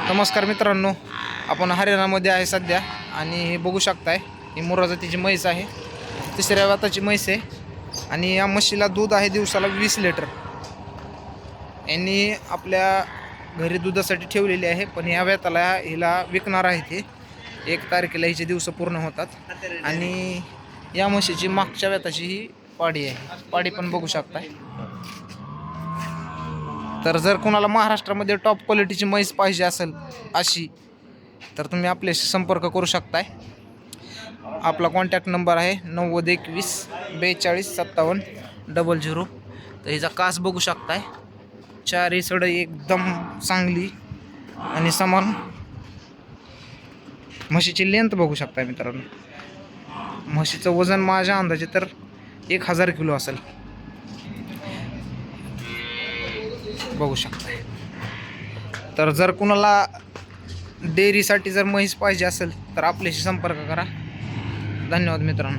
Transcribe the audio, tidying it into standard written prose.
नमस्कार मित्रांनो, आपण हरियाणामध्ये आहे सध्या आणि हे बघू शकताय ही मुर्रा जातीची म्हैस आहे. तिसऱ्या वाताची म्हैस आहे आणि या म्हशीला दूध आहे दिवसाला 20 लिटर. यांनी आपल्या घरी दुधासाठी ठेवलेली आहे, पण या व्याताला हिला विकणार आहे. ते 1 तारखेला हिचे दिवस पूर्ण होतात आणि या म्हशीची मागच्या व्याताची ही पाडी आहे. पाडी पण बघू शकताय. तर जर कोणाला महाराष्ट्रामध्ये टॉप क्वालिटीची म्हैस पाहिजे असेल अशी, तर तुम्ही आपल्याशी संपर्क करू शकताय. आपला कॉन्टॅक्ट नंबर आहे 9021 42 57 00. तर हिचा कास बघू शकताय. चारी सड एकदम चांगली आणि समान. म्हशीची लेंथ बघू शकताय मित्रांनो. म्हशीचं वजन माझ्या अंदाजे तर 1000 किलो असेल. बघू शकताय. तर जर कुणाला डेअरीसाठी जर म्हैस पाहिजे असेल तर आपल्याशी संपर्क करा. धन्यवाद मित्रांनो.